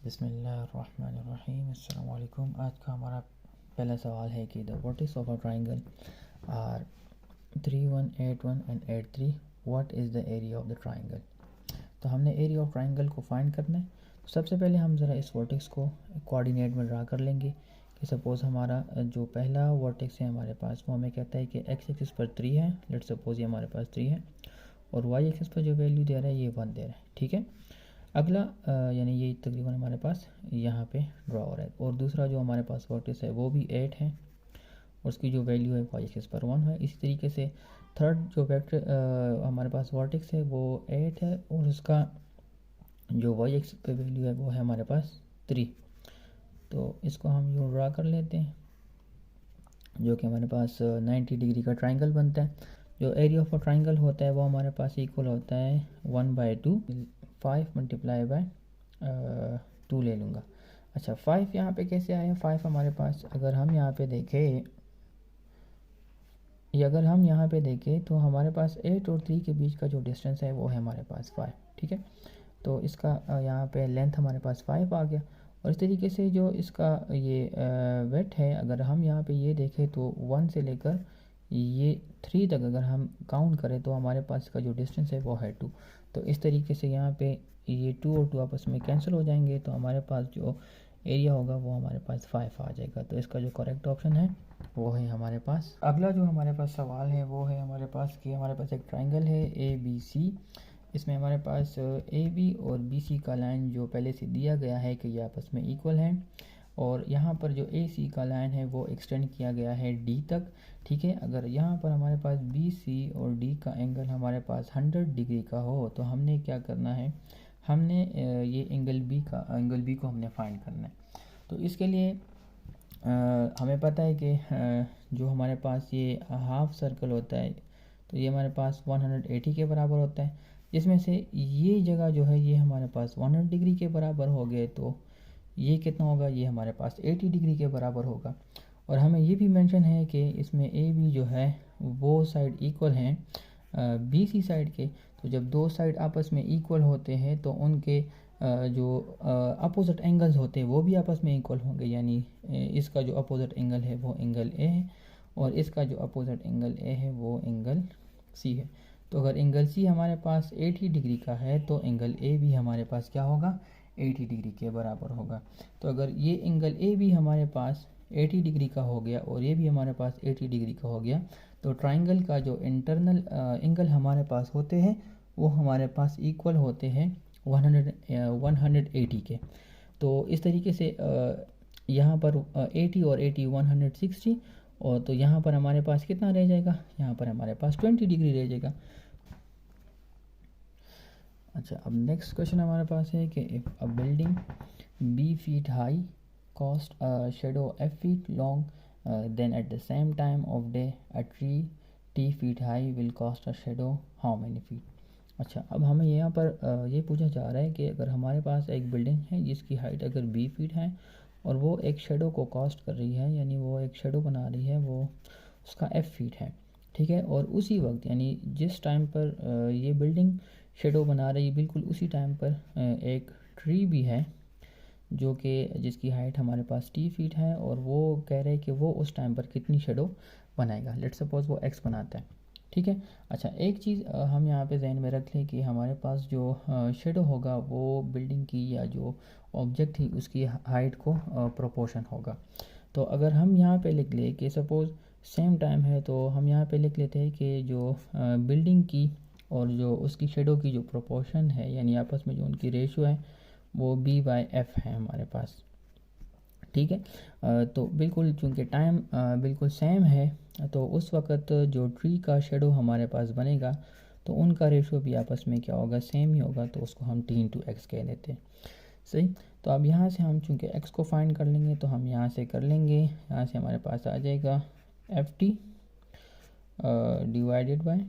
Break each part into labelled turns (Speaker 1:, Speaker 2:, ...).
Speaker 1: बिस्मिल्लाहिर्रहमानिर्रहीम। अस्सलाम वालेकुम। आज का हमारा पहला सवाल है कि the vertices of a triangle are 3, 1, 8, 1 and 8, 3, what is the area of the triangle. तो हमने एरिया ऑफ ट्राइंगल को फाइंड करना है। तो सबसे पहले हम ज़रा इस वर्टेक्स को कोऑर्डिनेट में ड्रा कर लेंगे कि सपोज़ हमारा जो पहला वर्टेक्स है हमारे पास वो हमें कहता है कि एक्स एक्सिस पर 3 है। लेट्स सपोज़ ये हमारे पास 3 है और वाई एक्सिस पर जो वैल्यू दे रहा है ये 1 दे रहा है। ठीक है, अगला यानी ये तकरीबन हमारे पास यहाँ पे ड्रा हो रहा है। और दूसरा जो हमारे पास वर्टिस है वो भी 8 है और उसकी जो वैल्यू है वाई एक्सिस पर 1 है। इसी तरीके से थर्ड जो वेक्टर हमारे पास वर्टिक्स है वो 8 है और उसका जो वाई एक्सिस पे वैल्यू है वो है हमारे पास 3। तो इसको हम यूँ ड्रा कर लेते हैं जो कि हमारे पास 90 डिग्री का ट्राइंगल बनता है। जो एरिया ऑफ अ ट्राइंगल होता है वो हमारे पास इक्वल होता है 1/2, 5 मल्टीप्लाई बाय 2 ले लूँगा। अच्छा, 5 यहाँ पे कैसे आया? 5 हमारे पास अगर हम यहाँ पे देखें तो हमारे पास 8 और 3 के बीच का जो डिस्टेंस है वो है हमारे पास 5। ठीक है, तो इसका यहाँ पे लेंथ हमारे पास 5 आ गया। और इस तरीके से जो इसका ये वेट है अगर हम यहाँ पे ये देखें तो 1 से लेकर ये 3 तक अगर हम काउंट करें तो हमारे पास का जो डिस्टेंस है वो है 2। तो इस तरीके से यहाँ पे ये 2 और 2 आपस में कैंसिल हो जाएंगे तो हमारे पास जो एरिया होगा वो हमारे पास 5 आ जाएगा। तो इसका जो करेक्ट ऑप्शन है वो है हमारे पास। अगला जो हमारे पास सवाल है वो है हमारे पास कि हमारे पास एक ट्राइंगल है ABC। इसमें हमारे पास AB और BC का लाइन जो पहले से दिया गया है कि ये आपस में इक्वल है और यहाँ पर जो AC का लाइन है वो एक्सटेंड किया गया है D तक। ठीक है, अगर यहाँ पर हमारे पास BC और D का एंगल हमारे पास 100 डिग्री का हो तो हमने क्या करना है, हमने ये एंगल B को हमने फाइंड करना है। तो इसके लिए हमें पता है कि जो हमारे पास ये हाफ सर्कल होता है तो ये हमारे पास 180 के बराबर होता है, जिसमें से ये जगह जो है ये हमारे पास 100 डिग्री के बराबर हो गए तो ये कितना होगा, ये हमारे पास 80 डिग्री के बराबर होगा। और हमें ये भी मेंशन है कि इसमें AB जो है वो साइड इक्वल हैं BC साइड के। तो जब दो साइड आपस में इक्वल होते हैं तो उनके जो अपोजिट एंगल्स होते हैं वो भी आपस में इक्वल होंगे। यानी इसका जो अपोजिट एंगल है वो एंगल A है और इसका जो अपोजिट एंगल A है वो एंगल C है। तो अगर एंगल C हमारे पास 80 डिग्री का है तो एंगल A भी हमारे पास क्या होगा, 80 डिग्री के बराबर होगा। तो अगर ये एंगल A भी हमारे पास 80 डिग्री का हो गया और ये भी हमारे पास 80 डिग्री का हो गया तो ट्राइंगल का जो इंटरनल एंगल हमारे पास होते हैं वो हमारे पास इक्वल होते हैं 180 के। तो इस तरीके से यहाँ पर 80 और 80 160 और तो यहाँ पर हमारे पास कितना रह जाएगा, यहाँ पर हमारे पास 20 डिग्री रह जाएगा। अच्छा, अब नेक्स्ट क्वेश्चन हमारे पास है कि if a building B feet high cost a shadow F feet long, then at the same time of day a tree T feet high will cast a shadow how many feet। अच्छा, अब हमें यहाँ पर ये पूछा जा रहा है कि अगर हमारे पास एक बिल्डिंग है जिसकी हाइट अगर B फीट है और वो एक शेडो को कास्ट कर रही है, यानी वो एक शेडो बना रही है, वो उसका F फीट है। ठीक है, और उसी वक्त यानी जिस टाइम पर ये बिल्डिंग शेडो बना रही है बिल्कुल उसी टाइम पर एक ट्री भी है जो कि जिसकी हाइट हमारे पास T फीट है और वो कह रहे हैं कि वो उस टाइम पर कितनी शेडो बनाएगा। लेट्स सपोज वो X बनाता है। ठीक है, अच्छा एक चीज़ हम यहाँ पे जहन में रख लें कि हमारे पास जो शेडो होगा वो बिल्डिंग की या जो ऑब्जेक्ट थी उसकी हाइट को प्रोपोर्शन होगा। तो अगर हम यहाँ पे लिख लें कि सपोज़ सेम टाइम है तो हम यहाँ पे लिख लेते हैं कि जो बिल्डिंग की और जो उसकी शेडो की जो प्रोपोर्शन है यानी आपस में जो उनकी रेशो है वो B/F है हमारे पास। ठीक है, तो बिल्कुल चूँकि टाइम बिल्कुल सेम है तो उस वक़्त जो ट्री का शेडो हमारे पास बनेगा तो उनका रेशो भी आपस में क्या होगा, सेम ही होगा। तो उसको हम T/X कह देते हैं। सही, तो अब यहाँ से हम चूँकि X को फाइंड कर लेंगे तो हम यहाँ से कर लेंगे, यहाँ से हमारे पास आ जाएगा FT डिवाइडेड बाय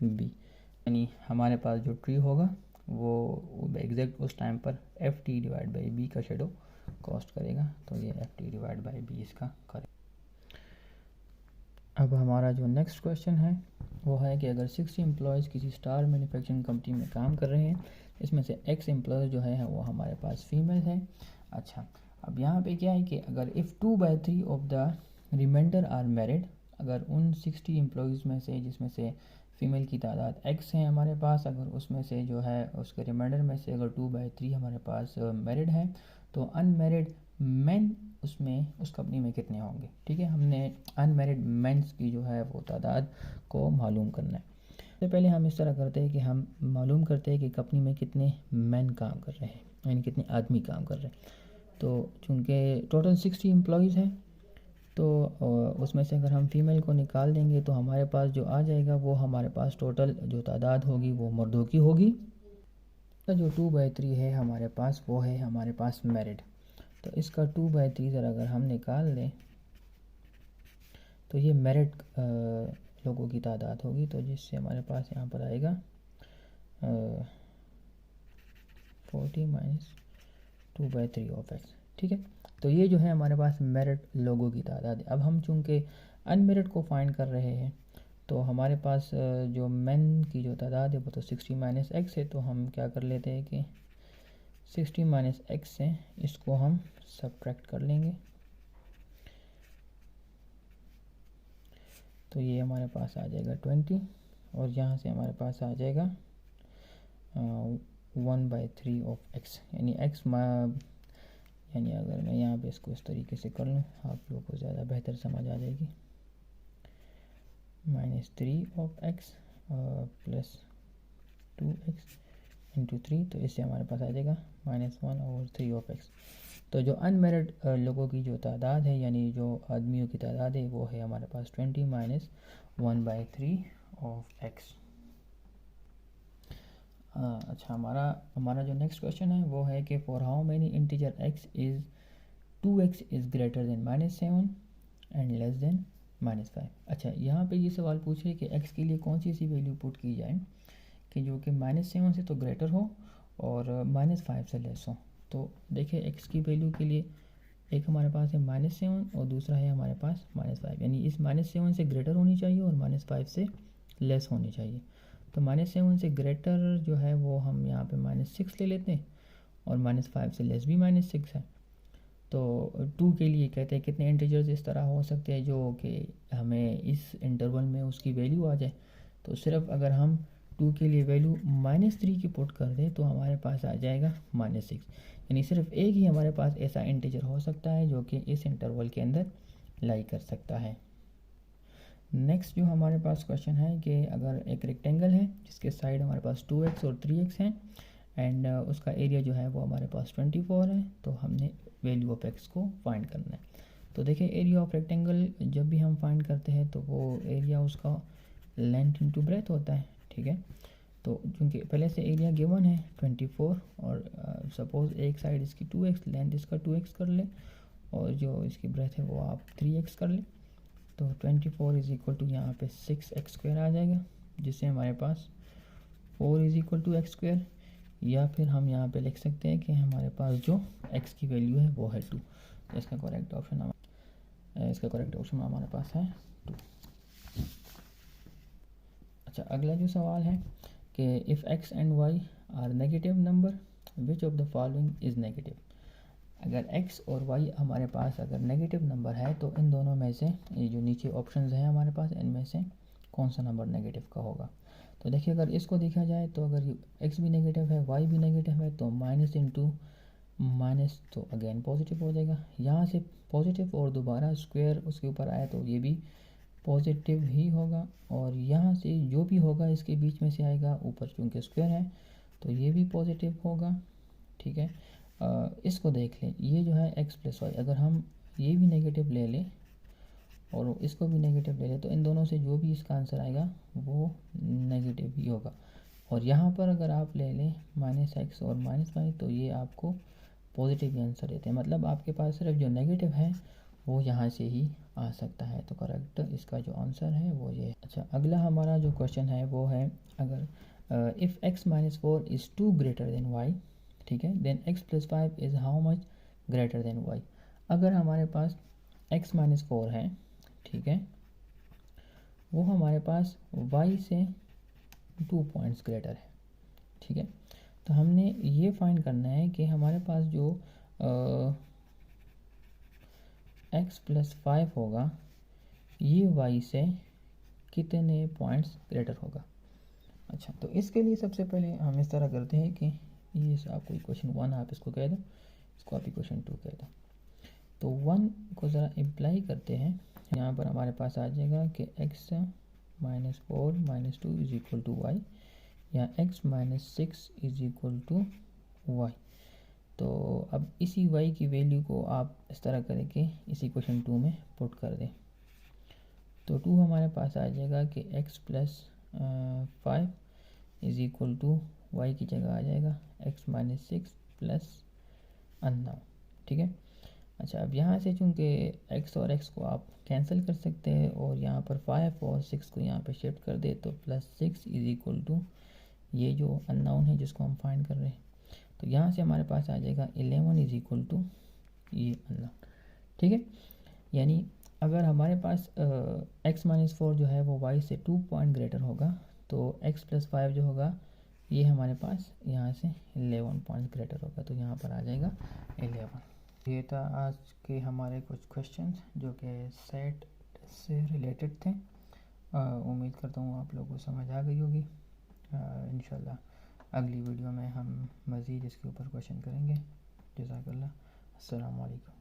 Speaker 1: B। यानी हमारे पास जो ट्री होगा वो एग्जैक्ट उस टाइम पर FT डिवाइड बाई B का शेडो कॉस्ट करेगा। तो ये FT डिवाइड बाई B इसका करेगा। अब हमारा जो नेक्स्ट क्वेश्चन है वो है कि अगर 60 एम्प्लॉयज़ किसी स्टार मैन्युफैक्चरिंग कंपनी में काम कर रहे हैं इसमें से x एम्प्लॉय जो है वो हमारे पास फीमेल है। अच्छा, अब यहाँ पे क्या है कि अगर if 2/3 of the remainder are married, अगर उन 60 एम्प्लॉयज़ में से जिसमें से फ़ीमेल की तादाद x है हमारे पास, अगर उसमें से जो है उसके रिमाइंडर में से अगर 2/3 हमारे पास मैरिड है, तो अनमैरिड मैन उसमें उस कंपनी में कितने होंगे। ठीक है, हमने अनमैरिड मेंस की जो है वो तादाद को मालूम करना है। सबसे पहले हम इस तरह करते हैं कि हम मालूम करते हैं कि कंपनी में कितने मैन काम कर रहे हैं, यानी कितने आदमी काम कर रहे हैं। तो चूँकि टोटल 60 एम्प्लॉयज़ हैं, तो उसमें से अगर हम फीमेल को निकाल देंगे तो हमारे पास जो आ जाएगा वो हमारे पास टोटल जो तादाद होगी वो मर्दों की होगी। तो जो 2/3 है हमारे पास वो है हमारे पास मैरिड। तो इसका 2/3 अगर हम निकाल दें तो ये मैरिड लोगों की तादाद होगी, तो जिससे हमारे पास यहाँ पर आएगा 40 - 2/3 ऑफ x। ठीक है, तो ये जो है हमारे पास मैरिड लोगों की तादाद है। अब हम चूँकि अनमेरिड को फाइंड कर रहे हैं, तो हमारे पास जो मैन की जो तादाद है वो तो 60 - x है। तो हम क्या कर लेते हैं कि 60 - x से इसको हम सब्ट्रैक्ट कर लेंगे, तो ये हमारे पास आ जाएगा 20, और यहाँ से हमारे पास आ जाएगा 1/3 ऑफ x, यानी x यानी अगर मैं यहाँ पे इसको इस तरीके से कर लूँ, आप लोगों को ज़्यादा बेहतर समझ आ जाएगी। -3 of x plus 2x into 3, तो इससे हमारे पास आ जाएगा -1/3 ऑफ x। तो जो अनमेरिड लोगों की जो तादाद है, यानी जो आदमियों की तादाद है, वो है हमारे पास 20 - 1/3 ऑफ x। अच्छा, हमारा जो नेक्स्ट क्वेश्चन है वो है कि for how many integer x is 2x is greater than -7 and less than -5। अच्छा, यहाँ पे ये सवाल पूछे कि x के लिए कौन सी वैल्यू पुट की जाए कि जो कि -7 से तो ग्रेटर हो और -5 से लेस हो। तो देखिए, x की वैल्यू के लिए एक हमारे पास है -7 और दूसरा है हमारे पास -5, यानी इस -7 से ग्रेटर होनी चाहिए और -5 से लेस होनी चाहिए। तो -7 से ग्रेटर जो है वो हम यहाँ पे -6 ले लेते हैं, और -5 से लेस भी -6 है। तो 2 के लिए कहते हैं कितने इंटीजर्स इस तरह हो सकते हैं जो कि हमें इस इंटरवल में उसकी वैल्यू आ जाए। तो सिर्फ अगर हम 2 के लिए वैल्यू -3 की पुट कर दें तो हमारे पास आ जाएगा -6, यानी सिर्फ एक ही हमारे पास ऐसा इंटीजर हो सकता है जो कि इस इंटरवल के अंदर लाई कर सकता है। नेक्स्ट जो हमारे पास क्वेश्चन है कि अगर एक रेक्टेंगल है जिसके साइड हमारे पास 2x और 3x हैं, एंड उसका एरिया जो है वो हमारे पास 24 है, तो हमने वैल्यू ऑफ x को फाइंड करना है। तो देखिए, एरिया ऑफ रेक्टेंगल जब भी हम फाइंड करते हैं तो वो एरिया उसका लेंथ इंटू ब्रेथ होता है। ठीक है, तो चूँकि पहले से एरिया गिवन है 24, और सपोज़ एक साइड इसकी 2x, लेंथ इसका 2x कर ले, और जो इसकी ब्रेथ है वो आप 3x कर ले, तो 24 इज़ इक्वल टू यहाँ पे 6x² आ जाएगा, जिससे हमारे पास 4 इज़ इक्वल टू x², या फिर हम यहाँ पे लिख सकते हैं कि हमारे पास जो x की वैल्यू है वो है 2। तो इसका करेक्ट ऑप्शन हमारे पास है 2। अच्छा, अगला जो सवाल है कि if x and y are negative number, which of the following is negative. अगर x और y हमारे पास अगर नेगेटिव नंबर है तो इन दोनों में से, ये जो नीचे ऑप्शंस हैं हमारे पास, इनमें से कौन सा नंबर नेगेटिव का होगा। तो देखिए, अगर इसको देखा जाए तो अगर x भी नेगेटिव है, y भी नेगेटिव है, तो माइनस इंटू माइनस तो अगेन पॉजिटिव हो जाएगा। यहाँ से पॉजिटिव और दोबारा स्क्वायर उसके ऊपर आया तो ये भी पॉजिटिव ही होगा, और यहाँ से जो भी होगा इसके बीच में से आएगा, ऊपर चूँकि स्क्वायर है तो ये भी पॉजिटिव होगा। ठीक है, इसको देख लें, ये जो है x + y, अगर हम ये भी नेगेटिव ले लें और इसको भी नेगेटिव ले लें तो इन दोनों से जो भी इसका आंसर आएगा वो नेगेटिव ही होगा। और यहाँ पर अगर आप ले लें -x और -y, तो ये आपको पॉजिटिव ही आंसर देते हैं, मतलब आपके पास सिर्फ जो नेगेटिव है वो यहाँ से ही आ सकता है। तो करेक्ट इसका जो आंसर है वो ये है। अच्छा, अगला हमारा जो क्वेश्चन है वो है, अगर if x - 4 is 2 greater than y, ठीक है, then x + 5 is how much greater than y। अगर हमारे पास x - 4 है, ठीक है, वो हमारे पास y से 2 पॉइंट्स ग्रेटर है। ठीक है, तो हमने ये फाइंड करना है कि हमारे पास जो x+5 होगा ये y से कितने पॉइंट्स ग्रेटर होगा। अच्छा, तो इसके लिए सबसे पहले हम इस तरह करते हैं कि ये आपको इक्वेशन 1 आप इसको कह दो, इसको आप इक्वेशन 2 कह दो। तो 1 को ज़रा इम्प्लाई करते हैं, यहाँ पर हमारे पास आ जाएगा कि x-4 - 2 = y या x - 6 = y। तो अब इसी y की वैल्यू को आप इस तरह करें कि इस इक्वेशन 2 में पुट कर दें। तो 2 हमारे पास आ जाएगा कि x+5 = y की जगह आ जाएगा x - 6 प्लस अननोन। ठीक है। अच्छा, अब यहाँ से चूँकि x और x को आप कैंसिल कर सकते हैं और यहाँ पर 5 और 6 को यहाँ पे शिफ्ट कर दे तो +6 = ये जो अननोन है जिसको हम फाइंड कर रहे हैं। तो यहाँ से हमारे पास आ जाएगा 11 = ये अननोन। ठीक है, यानी अगर हमारे पास x-4 जो है वो y से 2 पॉइंट ग्रेटर होगा तो x+5 जो होगा ये हमारे पास यहाँ से 11 पॉइंट ग्रेटर होगा, तो यहाँ पर आ जाएगा 11। ये था आज के हमारे कुछ क्वेश्चंस जो कि सेट से रिलेटेड थे। उम्मीद करता हूँ आप लोगों को समझ आ गई होगी। इंशाल्लाह अगली वीडियो में हम मज़ीद इसके ऊपर क्वेश्चन करेंगे। जज़ाकल्लाह। अस्सलामु अलैकुम।